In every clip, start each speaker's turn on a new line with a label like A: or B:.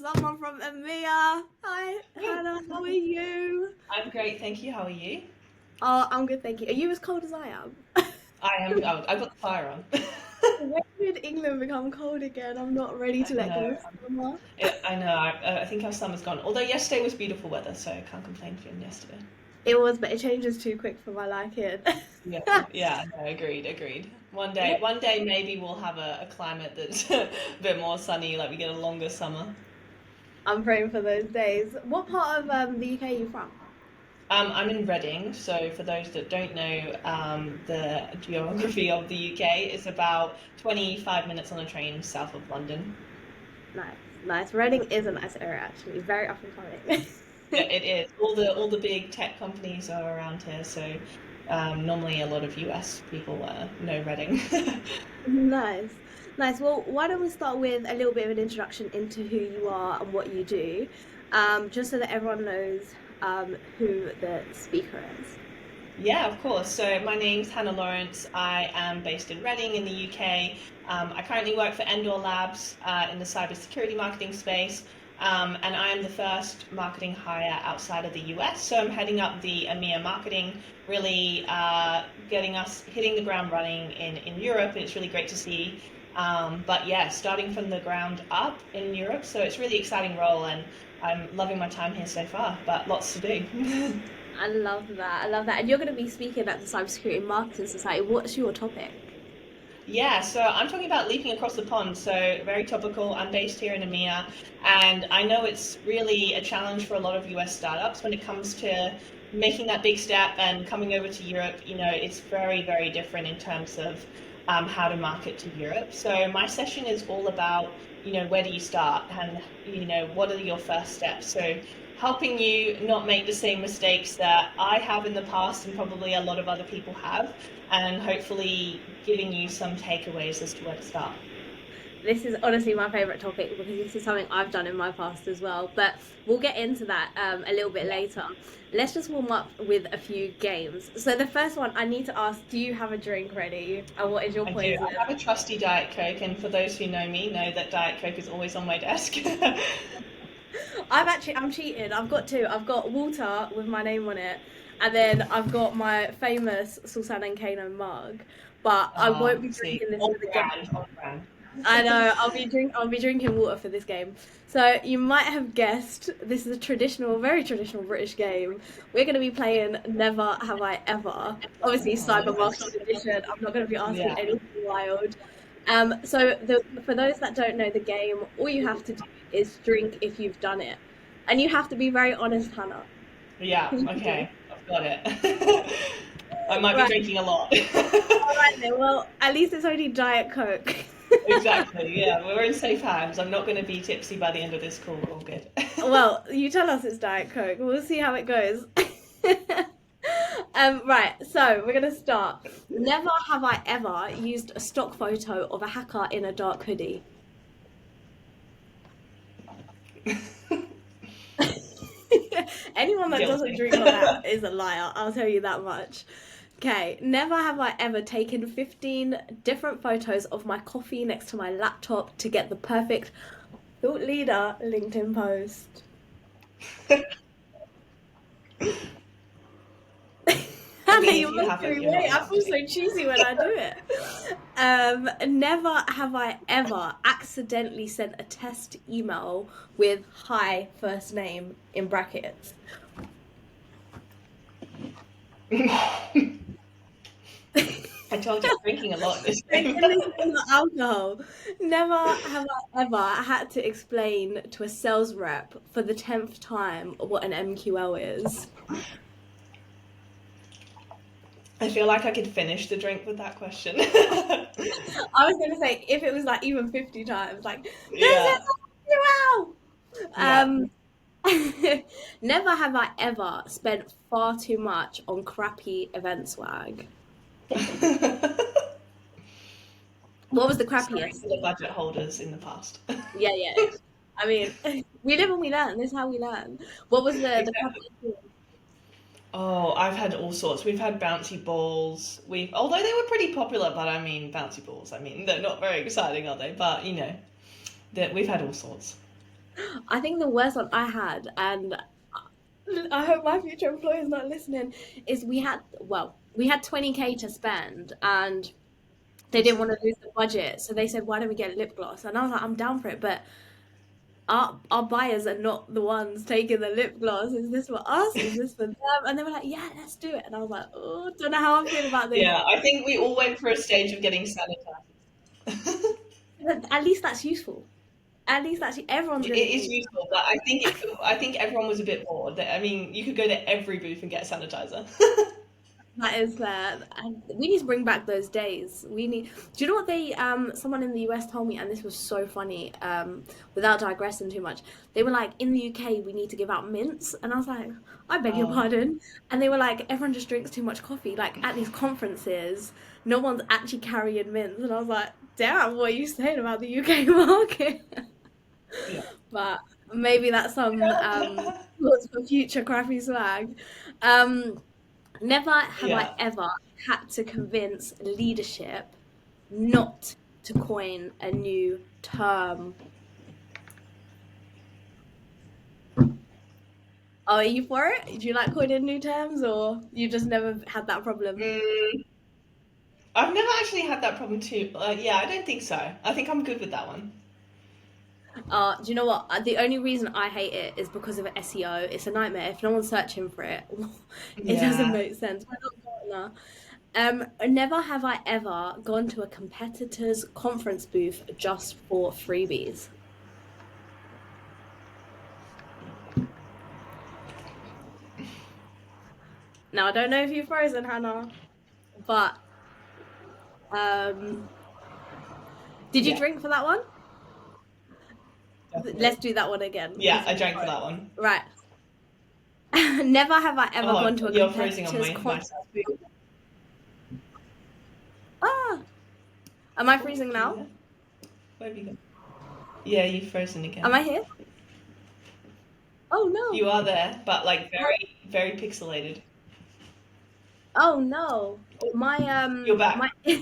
A: someone from EMEA. Hi, Hannah. How are you?
B: I'm great, thank you. How are you?
A: Oh, I'm good, thank you. Are you as cold as I am?
B: I am. Oh, I've got the fire on.
A: When did England become cold again? I'm not ready to
B: I
A: let
B: know.
A: go of summer.
B: I know. I think our summer's gone. Although yesterday was beautiful weather, so I can't complain from yesterday.
A: It was, but it changes too quick for my liking.
B: Yeah, yeah. No, agreed, agreed.
A: What?
B: One day, maybe we'll have a climate that's a bit more sunny, like we get a longer summer.
A: I'm praying for those days. What part of the UK are you from?
B: I'm in Reading, so for those that don't know, the geography of the UK is about 25 minutes on a train south of London.
A: Nice, nice. Reading is a nice area, actually. Very up and coming.
B: Yeah, it is. All the big tech companies are around here, so normally a lot of US people know Reading.
A: Nice. Nice. Well, why don't we start with a little bit of an introduction into who you are and what you do, just so that everyone knows who the speaker is.
B: Yeah, of course. So my name's Hannah Lawrence. I am based in Reading in the UK. I currently work for Endor Labs in the cybersecurity marketing space, and I am the first marketing hire outside of the US. So I'm heading up the EMEA marketing, really getting us hitting the ground running in Europe, and it's really great to see. But yeah, starting from the ground up in Europe, so it's a really exciting role, and I'm loving my time here so far, but lots to do.
A: I love that. I love that. And you're going to be speaking at the Cybersecurity Marketing Society. What's your topic?
B: Yeah, so I'm talking about leaping across the pond, so very topical. I'm based here in EMEA, and I know it's really a challenge for a lot of US startups when it comes to making that big step and coming over to Europe. You know, it's very, very different in terms of how to market to Europe. So my session is all about, where do you start and, what are your first steps? So helping you not make the same mistakes that I have in the past and probably a lot of other people have, and hopefully giving you some takeaways as to where to start.
A: This is honestly my favorite topic because this is something I've done in my past as well. But we'll get into that a little bit
B: Yeah,
A: later. Let's just warm up with a few games. So the first one, I need to ask: do you have a drink ready? And what is your
B: I do.
A: poison?
B: I have a trusty Diet Coke, and for those who know that Diet Coke is always on my desk.
A: I'm cheating. I've got two. I've got water with my name on it, and then I've got my famous Sulsan and Kano mug. But I won't be
B: See,
A: drinking this
B: on
A: for the game.
B: brand, on brand.
A: I know. I'll be drinking water for this game. So you might have guessed this is a traditional, very traditional British game. We're going to be playing Never Have I Ever. Obviously,
B: Oh,
A: Cyber
B: nice.
A: Marketing Edition. I'm not going to be asking
B: Yeah,
A: anything wild. For those that don't know the game, all you have to do is drink if you've done it, and you have to be very honest, Hannah.
B: yeah.
A: Can you drink?
B: Okay, I've got it. I might be
A: Right.
B: drinking a lot.
A: All right then. Well, at least it's only Diet Coke.
B: Exactly. Yeah, we're in safe hands. I'm not going to be tipsy by the end of this call. We're all good.
A: Well, you tell us it's Diet Coke. We'll see how it goes. Right, so we're gonna start. Never have I ever used a stock photo of a hacker in a dark hoodie. Anyone that doesn't
B: Guilty.
A: drink on that is a liar, I'll tell you that much. Okay, never have I ever taken 15 different photos of my coffee next to my laptop to get the perfect thought leader LinkedIn post.
B: I
A: Hannah,
B: mean,
A: you
B: if you
A: must
B: haven't,
A: be
B: you're not
A: wait. I feel
B: marketing.
A: so cheesy when I do it. Never have I ever accidentally sent a test email with "Hi, first name" in brackets.
B: I told you I'm drinking a lot in this
A: And
B: game.
A: this is not alcohol. Never have I ever had to explain to a sales rep for the 10th time what an MQL is.
B: I feel like I could finish the drink with that question.
A: I was gonna say if it was like even 50 times, like this is
B: Yeah,
A: an
B: yeah.
A: MQL. Never have I ever spent far too much on crappy event swag. What was the
B: Sorry
A: crappiest?
B: for the budget holders in the past.
A: Yeah, yeah. I mean, we live and we learn. This is how we learn. What was the
B: Exactly.
A: crappiest one?
B: Oh, I've had all sorts. We've had bouncy balls. Although they were pretty popular, but I mean, bouncy balls. I mean, they're not very exciting, are they? But that we've had all sorts.
A: I think the worst one I had, and I hope my future employer is not listening, is we had 20K to spend and they didn't want to lose the budget. So they said, why don't we get lip gloss? And I was like, I'm down for it, but our buyers are not the ones taking the lip gloss. Is this for us? Is this for them? And they were like, yeah, let's do it. And I was like, oh, don't know how I feel about this.
B: Yeah, I think we all went through a stage of getting sanitized.
A: But at least that's useful. At least that's everyone's
B: It
A: gonna
B: is
A: use
B: useful, but I think everyone was a bit bored. I mean, you could go to every booth and get sanitizer.
A: that is fair. And we need to bring back those days. We need. Do you know what they? Someone in the US told me, and this was so funny. Without digressing too much, they were like, in the UK, we need to give out mints, and I was like, I beg your
B: Oh,
A: pardon. And they were like, everyone just drinks too much coffee. Like at these conferences, no one's actually carrying mints, and I was like, damn, what are you saying about the UK market?
B: yeah.
A: But maybe that's some thoughts for future crappy swag. Um, Never have I
B: Yeah.
A: ever had to convince leadership not to coin a new term. Oh, are you for it? Do you like coining new terms, or you just never had that problem?
B: Mm, I've never actually had that problem too. Yeah, I don't think so. I think I'm good with that one.
A: Do you know what? The only reason I hate it is because of SEO. It's a nightmare. If no one's searching for it, it doesn't
B: Yeah,
A: make sense. We're not partner. Never have I ever gone to a competitor's conference booth just for freebies. Now, I don't know if you've frozen, Hannah, but um, did you
B: yeah,
A: drink for that one?
B: definitely.
A: Let's do that one again
B: Yeah,
A: because
B: I
A: you
B: drank for
A: froze.
B: that one.
A: Right. Never have I ever
B: Oh,
A: gone to a
B: you're freezing on
A: competitor's
B: my
A: conference
B: side.
A: booth. Ah, am I
B: Oh,
A: freezing
B: are you
A: now?
B: there? Where have you gone? Yeah, you've frozen
A: Am
B: again.
A: I here? Oh no.
B: You are there, but like very, very pixelated.
A: Oh no.
B: Oh,
A: My
B: you're
A: my
B: back.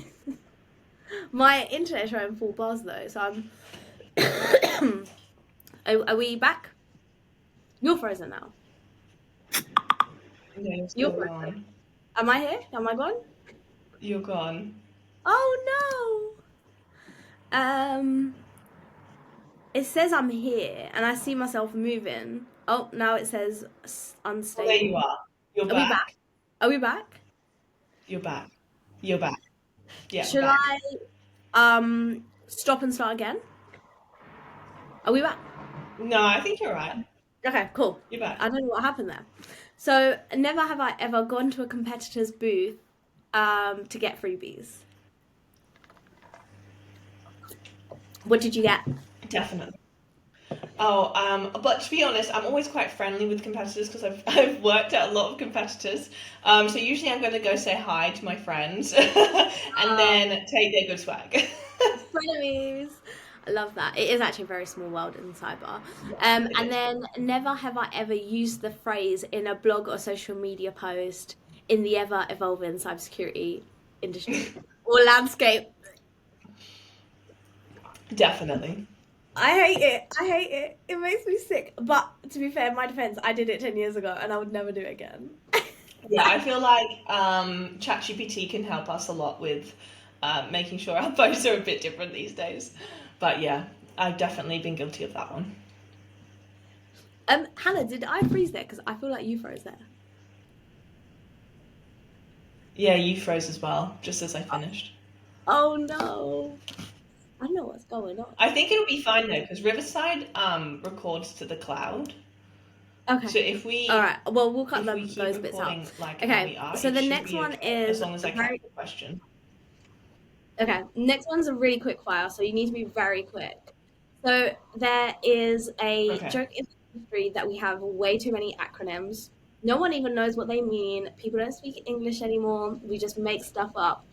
A: my internet's showing full bars though, so I'm are we back? You're frozen now.
B: No, you're
A: You're
B: still
A: frozen.
B: gone.
A: Am I here? Am I gone?
B: You're gone.
A: Oh no. It says I'm here and I see myself moving. Oh, now it says
B: Oh, there you
A: unstable.
B: are. You're
A: Are we back?
B: back.
A: Are we back?
B: You're back. You're back. Yeah, we're
A: Should
B: back.
A: I stop and start again? Are we back?
B: No, I think you're right.
A: Okay, cool.
B: You're back.
A: I don't know what happened there. So never have I ever gone to a competitor's booth to get freebies. What did you get?
B: Definitely. Oh, but to be honest, I'm always quite friendly with competitors because I've worked at a lot of competitors. So usually I'm going to go say hi to my friends and
A: Oh,
B: then take their good swag.
A: frenemies. I love that. It is actually a very small world in cyber.
B: Yeah, it
A: And
B: is.
A: then never have I ever used the phrase in a blog or social media post in the ever evolving cybersecurity industry or landscape.
B: Definitely.
A: I hate it. I hate it. It makes me sick. But to be fair, in my defense, I did it 10 years ago and I would never do it again.
B: Yeah, I feel like ChatGPT can help us a lot with making sure our posts are a bit different these days. But yeah, I've definitely been guilty of that one.
A: Hannah, did I freeze there? Because I feel like you froze there.
B: Yeah, you froze as well, just as I finished.
A: Oh no. I don't know what's going on.
B: I think it'll be fine though, because Riverside records to the cloud.
A: Okay.
B: So
A: All right. Well, we'll cut
B: if we keep
A: those bits out.
B: recording like how
A: Okay.
B: we are,
A: So
B: it
A: the
B: should
A: next
B: be
A: one
B: okay, as
A: is
B: long as I catch
A: very
B: the question.
A: okay. Next one's a really quick fire, so you need to be very quick. So there is a
B: Okay.
A: joke in the industry that we have way too many acronyms. No one even knows what they mean. People don't speak English anymore. We just make stuff up.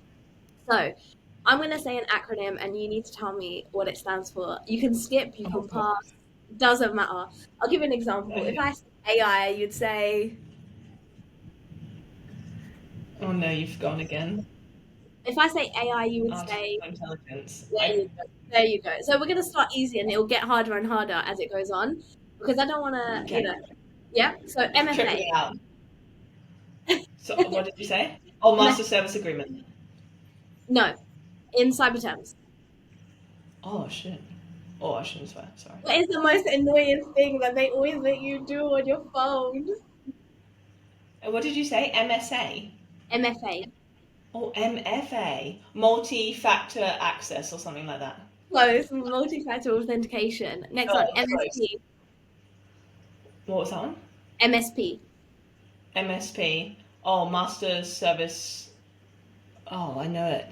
A: So I'm going to say an acronym and you need to tell me what it stands for. You can skip, you
B: Oh
A: can
B: god.
A: pass, doesn't matter. I'll give you an example. If
B: Okay.
A: I say AI, you'd say,
B: Oh no, you've gone again.
A: If I say AI, you would say,
B: artificial intelligence.
A: there you go. There you go. So we're going to start easy and it'll get harder and harder as it goes on because I don't want to,
B: Okay,
A: yeah. So
B: trip
A: MFA.
B: me out. So what did you say? Oh,
A: MF,
B: master service agreement.
A: no, in cyber terms.
B: Oh shit. Oh, I shouldn't swear. Sorry.
A: What is the most annoying thing that they always let you do on your phone?
B: What did you say? MSA?
A: MFA.
B: Oh, MFA. Multi-factor access or something like that.
A: Close, multi-factor authentication. Next
B: Oh,
A: one,
B: it's close.
A: MSP.
B: What was that one?
A: MSP.
B: MSP. Oh, master service. Oh, I know it.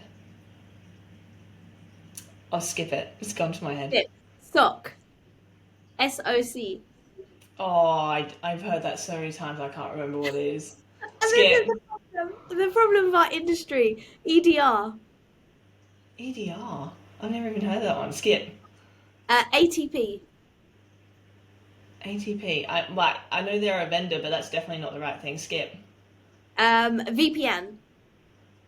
B: I'll skip it. It's gone to my head.
A: SOC. SOC.
B: Oh, I've heard that so many times I can't remember what it is.
A: And this is
B: Skip.
A: the problem. The problem of our industry. EDR.
B: EDR. I've never even heard of that one. Skip.
A: ATP.
B: ATP. I know they're a vendor, but that's definitely not the right thing. Skip.
A: VPN.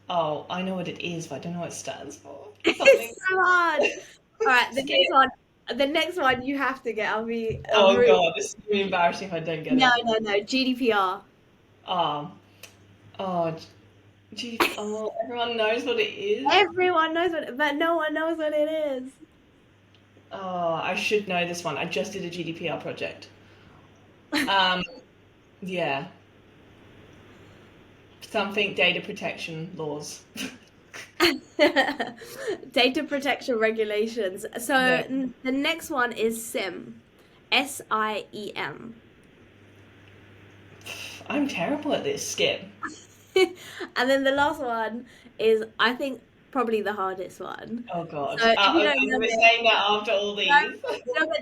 B: Oh, I know what it is, but I don't know what it stands for. Something.
A: It's so hard. All right, the
B: Skip.
A: next one. The next one you have to get. I'm
B: Oh
A: really.
B: god, this is gonna be embarrassing if I don't get
A: No,
B: it.
A: no, no. GDPR.
B: Um. Oh. Gee. Oh, everyone knows what it is.
A: Everyone knows what, but no one knows what it is.
B: Oh, I should know this one. I just did a GDPR project. Um. Yeah. Something data protection laws.
A: Data protection regulations. So
B: No,
A: the next one is SIM. SIEM.
B: I'm terrible at this. Skip.
A: And then the last one is, I think, probably the hardest one.
B: Oh god.
A: So if you don't
B: Okay,
A: know
B: we're
A: it,
B: saying that after all
A: don't,
B: these.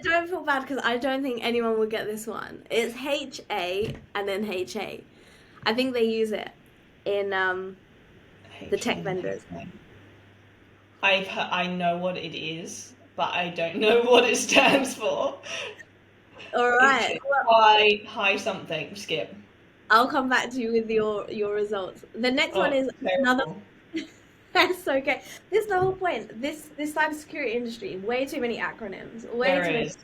A: don't feel bad because I don't think anyone will get this one. It's HA and then HA. I think they use it in the tech vendors.
B: I know what it is, but I don't know what it stands for.
A: All
B: It's
A: right. Well,
B: high something. Skip.
A: I'll come back to you with your results. The next one
B: Oh,
A: is another.
B: terrible.
A: That's okay. This is the whole point. This cybersecurity industry, way too many acronyms, way
B: There
A: too many,
B: is.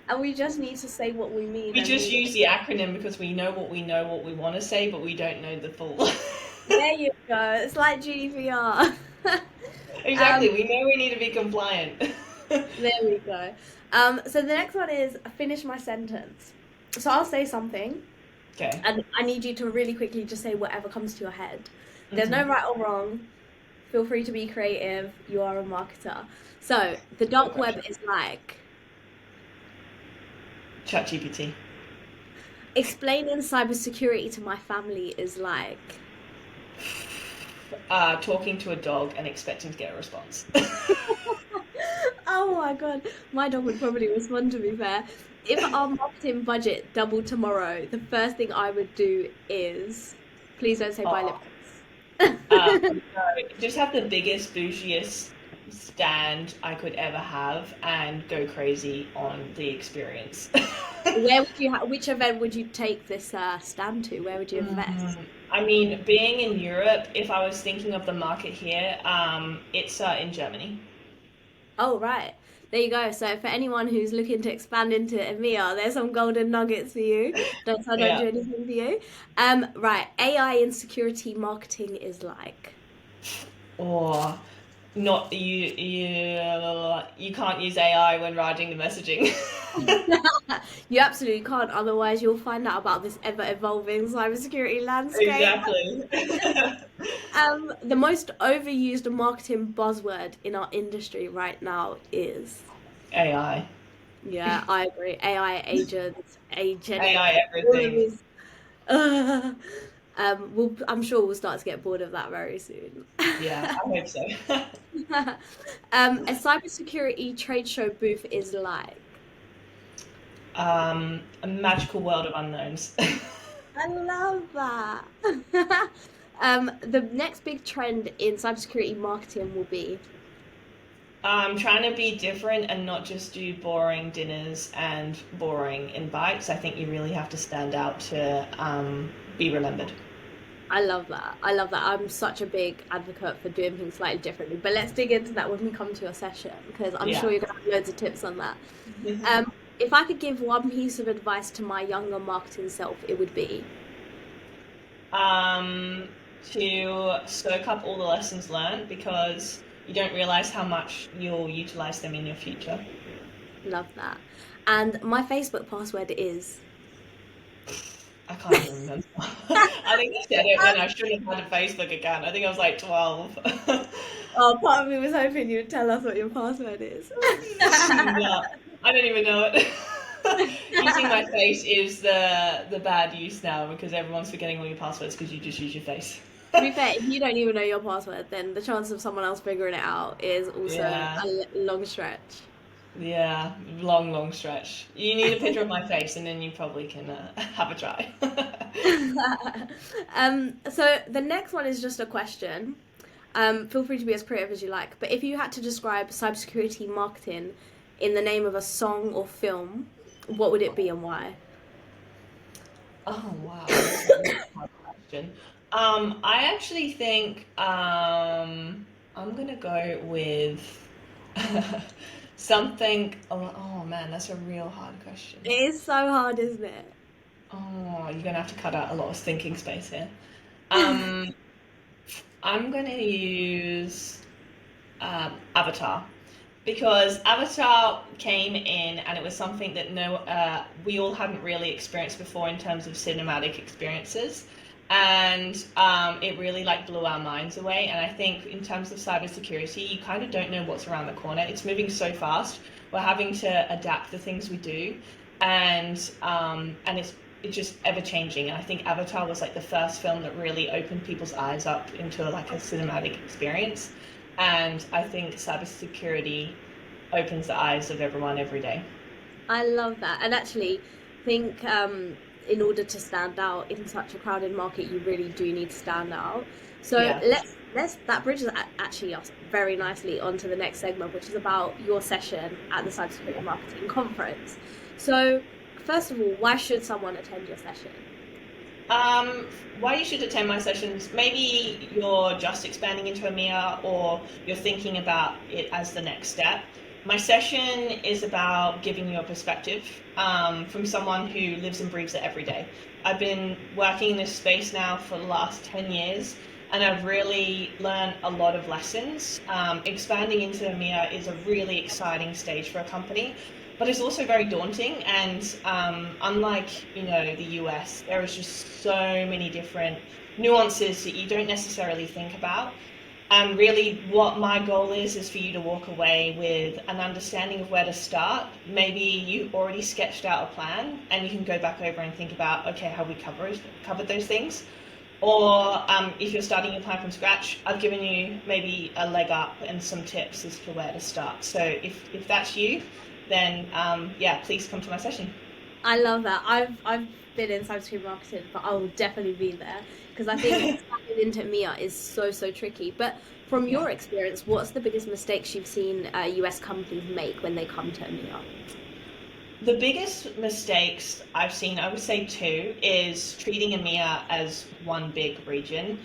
A: and we just need to say what we mean
B: We
A: and
B: just
A: move
B: use the acronym because we know what we want to say, but we don't know the full.
A: There you go. It's like GDPR.
B: Exactly.
A: um,
B: We know we need to be compliant.
A: there we go. So the next one is finish my sentence. So I'll say something,
B: Okay.
A: and I need you to really quickly just say whatever comes to your head. There's no
B: Mhm.
A: right or wrong. Feel free to be creative. You are a marketer. So the dark
B: Okay.
A: web is like
B: ChatGPT.
A: explaining cybersecurity to my family is like.
B: Talking to a dog and expecting to get a response.
A: Oh my god, my dog would probably respond, to be fair. If our marketing budget doubled tomorrow, the first thing I would do is please don't say buy lip
B: Oh,
A: gloss.
B: no, just have the biggest, bougiest stand I could ever have and go crazy on the experience.
A: Where would you which event would you take this stand to? Where would you invest?
B: I mean, being in Europe, if I was thinking of the market here, it's in Germany.
A: Oh, right. There you go. So for anyone who's looking to expand into EMEA, there's some golden nuggets for you. Don't I don't
B: Yeah.
A: do anything for you. Right. AI in security marketing is like.
B: Or not you can't use AI when writing the messaging.
A: You absolutely can't, otherwise you'll find out about this ever evolving cybersecurity landscape.
B: Exactly.
A: The most overused marketing buzzword in our industry right now is,
B: AI.
A: yeah, I agree. AI agents, agentic,
B: AI
A: all of
B: everything.
A: these. I'm sure we'll start to get bored of that very soon.
B: Yeah, I hope so.
A: A cybersecurity trade show booth is like.
B: A magical world of unknowns.
A: I love that. The next big trend in cybersecurity marketing will be.
B: Trying to be different and not just do boring dinners and boring invites. I think you really have to stand out to be remembered.
A: I love that. I love that. I'm such a big advocate for doing things slightly differently. But let's dig into that when we come to your session, because I'm
B: Yeah.
A: sure you're gonna have loads of tips on that. If I could give one piece of advice to my younger marketing self, it would be
B: um, to soak up all the lessons learned because you don't realize how much you'll utilize them in your future.
A: love that. And my Facebook password is.
B: I can't even remember. I think I said it when I shouldn't have had a Facebook account. I think I was like 12.
A: Oh, part of me was hoping you would tell us what your password is.
B: No, I don't even know it. Using my face is the bad use now because everyone's forgetting all your passwords because you just use your face.
A: To be fair, if you don't even know your password, then the chance of someone else figuring it out is also
B: Yeah,
A: a long stretch.
B: yeah, long, long stretch. You need a picture of my face and then you probably can have a try.
A: So the next one is just a question. Feel free to be as creative as you like. But if you had to describe cybersecurity marketing in the name of a song or film, what would it be and why?
B: Oh wow, that's a really hard question. I actually think I'm gonna go with something. Oh man, that's a real hard question.
A: It is so hard, isn't it?
B: Oh, you're gonna have to cut out a lot of thinking space here. Um, I'm gonna use Avatar because Avatar came in and it was something that no we all hadn't really experienced before in terms of cinematic experiences, and it really like blew our minds away. And I think in terms of cybersecurity, you kind of don't know what's around the corner. It's moving so fast. We're having to adapt the things we do, and it's just ever changing. And I think Avatar was like the first film that really opened people's eyes up into like a cinematic experience. And I think cybersecurity opens the eyes of everyone every day.
A: I love that. And actually, think in order to stand out in such a crowded market, you really do need to stand out. So
B: Yeah.
A: let's that bridges actually us very nicely onto the next segment, which is about your session at the Cybersecurity Marketing Conference. So first of all, why should someone attend your session?
B: Um, why you should attend my sessions? Maybe you're just expanding into EMEA or you're thinking about it as the next step. My session is about giving you a perspective from someone who lives and breathes it every day. I've been working in this space now for the last 10 years and I've really learned a lot of lessons. Expanding into EMEA is a really exciting stage for a company, but it's also very daunting. And unlike the US, there is just so many different nuances that you don't necessarily think about. And really, what my goal is for you to walk away with an understanding of where to start. Maybe you already sketched out a plan, and you can go back over and think about, okay, how we covered those things. Or if you're starting your plan from scratch, I've given you maybe a leg up and some tips as to where to start. So if that's you, then yeah, please come to my session.
A: I love that. I've been in cybersecurity marketing, but I will definitely be there because I think stepping into Mia is so tricky. But from
B: Yeah.
A: your experience, what's the biggest mistakes you've seen US companies make when they come to Mia?
B: The biggest mistakes I've seen, I would say two, is treating EMEA as one big region.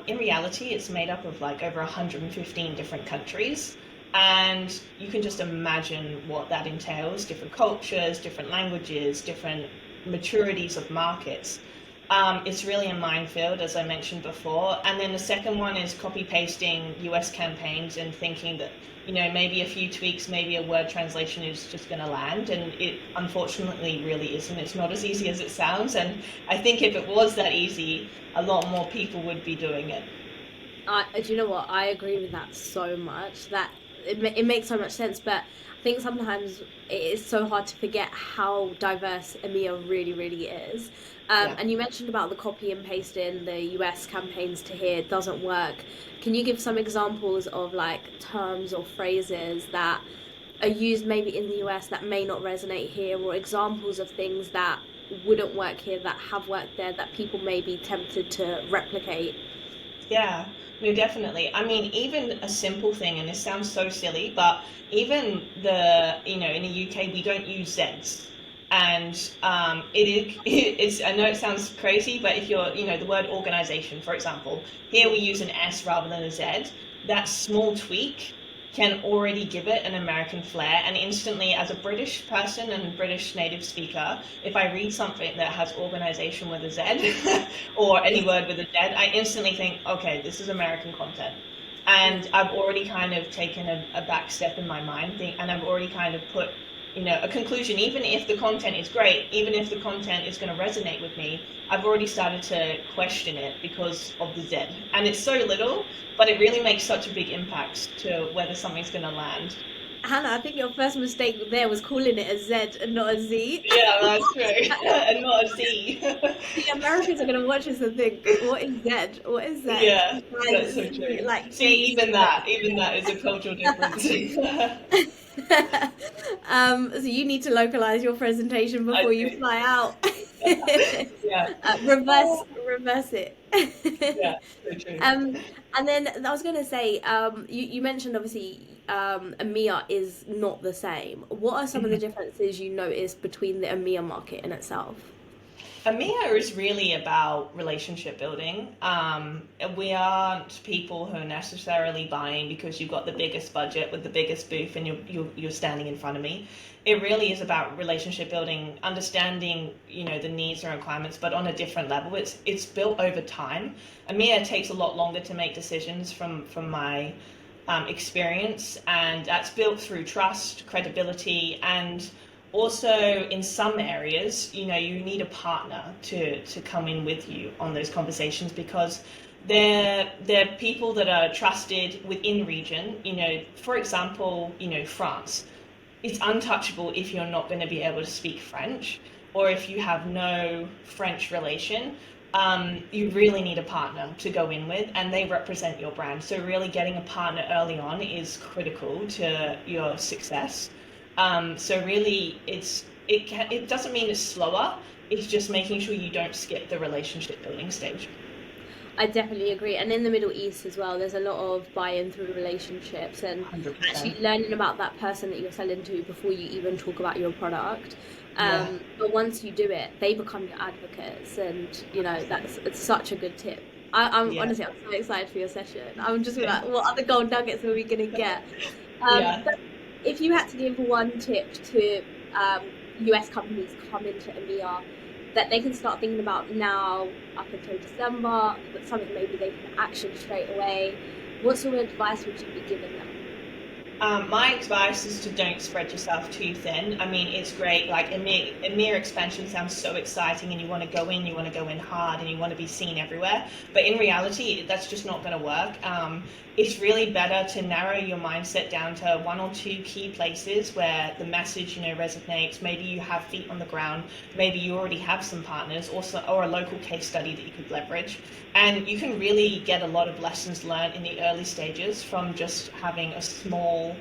B: In reality, it's made up of like over 115 different countries. And you can just imagine what that entails, different cultures, different languages, different maturities of markets. It's really a minefield, as I mentioned before. And then the second one is copy pasting US campaigns and thinking that, maybe a few tweaks, maybe a word translation is just going to land. And it unfortunately really isn't. It's not as easy as it sounds. And I think if it was that easy, a lot more people would be doing it.
A: Do you know what? I agree with that so much. That it makes so much sense, but I think sometimes it is so hard to forget how diverse EMEA really is.
B: Yeah.
A: And you mentioned about the copy and pasting the US campaigns to here doesn't work. Can you give some examples of like terms or phrases that are used maybe in the US that may not resonate here, or examples of things that wouldn't work here that have worked there that people may be tempted to replicate?
B: Yeah, no, definitely. I mean, even a simple thing, and this sounds so silly, but even in the UK, we don't use Zs. And it's, I know it sounds crazy, but if you're, the word organization, for example, here we use an S rather than a Z. That small tweak can already give it an American flair. And instantly, as a British person and British native speaker, if I read something that has organization with a Z or any word with a Z, I instantly think, okay, this is American content. And I've already kind of taken a back step in my mind, and I've already kind of put, a conclusion. Even if the content is great, even if the content is going to resonate with me, I've already started to question it because of the Z. And it's so little, but it really makes such a big impact to whether something's going to land.
A: Hannah, I think your first mistake there was calling it a Z and not a Z.
B: Yeah, that's true. And not a Z.
A: The Americans are gonna watch this and think, "What is Z? What is Z?"
B: Yeah, that's so
A: Guys,
B: true.
A: like
B: See,
A: Jay-Z.
B: even that is a cultural difference.
A: So you need to localize your presentation
B: I
A: before you
B: do.
A: fly out.
B: Yeah.
A: Reverse it.
B: Yeah, so true.
A: Um, and then I was going to say, you mentioned obviously EMEA is not the same. What are some of the differences you notice between the EMEA market in itself?
B: EMEA is really about relationship building. We aren't people who are necessarily buying because you've got the biggest budget with the biggest booth and you're standing in front of me. It really is about relationship building, understanding, the needs and requirements, but on a different level. It's built over time. EMEA takes a lot longer to make decisions from my experience, and that's built through trust, credibility, and also in some areas, you need a partner to come in with you on those conversations, because they're people that are trusted within region. For example, France. It's untouchable if you're not going to be able to speak French, or if you have no French relation. You really need a partner to go in with, and they represent your brand. So really getting a partner early on is critical to your success. So really, it doesn't mean it's slower. It's just making sure you don't skip the relationship building stage.
A: I definitely agree. And in the Middle East as well, there's a lot of buy-in through relationships and
B: 100%.
A: actually learning about that person that you're selling to before you even talk about your product.
B: Yeah.
A: But once you do it, they become your advocates, and it's such a good tip. I'm
B: Yeah.
A: honestly, I'm so excited for your session. I'm just like, what other gold nuggets are we gonna get?
B: Yeah.
A: But if you had to give one tip to US companies come into EMEA that they can start thinking about now up until December, but something maybe they can action straight away, what sort of advice would you be giving them?
B: My advice is to don't spread yourself too thin. I mean, it's great. Like EMEA expansion sounds so exciting, and you want to go in, hard, and you want to be seen everywhere. But in reality, that's just not going to work. It's really better to narrow your mindset down to one or two key places where the message, resonates. Maybe you have feet on the ground. Maybe you already have some partners, or a local case study that you could leverage. And you can really get a lot of lessons learned in the early stages from just having a small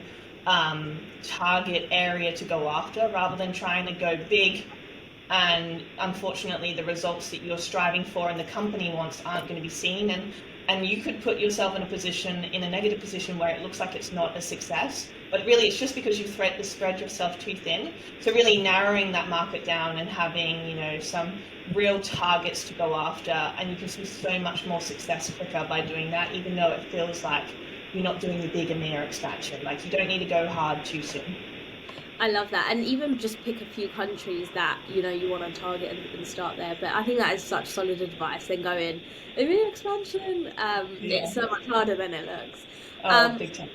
B: target area to go after, rather than trying to go big. And unfortunately, the results that you're striving for and the company wants aren't going to be seen. And you could put yourself in a negative position where it looks like it's not a success. But really, it's just because you spread yourself too thin. So really narrowing that market down and having, some real targets to go after, and you can see so much more success quicker by doing that, even though it feels like you're not doing the big EMEA expansion. Like, you don't need to go hard too soon.
A: I love that, and even just pick a few countries that you want to target and start there. But I think that is such solid advice. Then go in EMEA expansion.
B: Yeah.
A: It's so much harder than it looks.
B: Oh,
A: Um,
B: big time.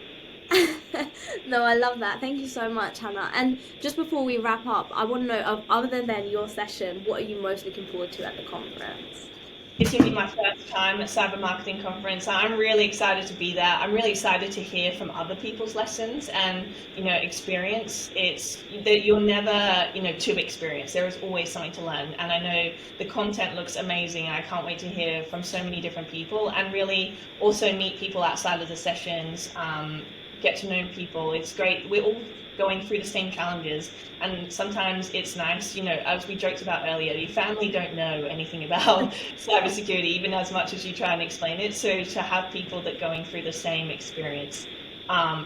A: No, I love that. Thank you so much, Hannah. And just before we wrap up, I want to know, other than your session, what are you most looking forward to at the conference?
B: It's going to be my first time at Cyber Marketing Conference. I'm really excited to be there. I'm really excited to hear from other people's lessons and, experience. It's that you're never, too experienced. There is always something to learn. And I know the content looks amazing. I can't wait to hear from so many different people, and really also meet people outside of the sessions, get to know people. It's great. We're all going through the same challenges, and sometimes it's nice, as we joked about earlier, your family don't know anything about cybersecurity, even as much as you try and explain it. So to have people that going through the same experience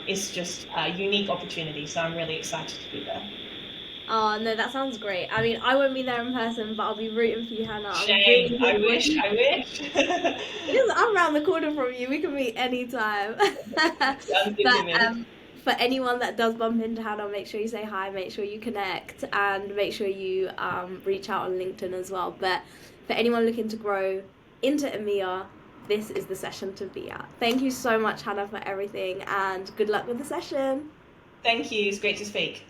B: is just a unique opportunity. So I'm really excited to be there.
A: Oh no, that sounds great. I mean, I won't be there in person, but I'll be rooting for you, Hannah. I'm
B: Shame.
A: really
B: I
A: looking forward
B: wish.
A: to
B: I wish.
A: Because I'm around the corner from you. We can meet anytime.
B: Sounds good to
A: But
B: me.
A: for anyone that does bump into Hannah, make sure you say hi, make sure you connect, and make sure you reach out on LinkedIn as well. But for anyone looking to grow into EMEA, this is the session to be at. Thank you so much, Hannah, for everything, and good luck with the session.
B: Thank you. It's great to speak.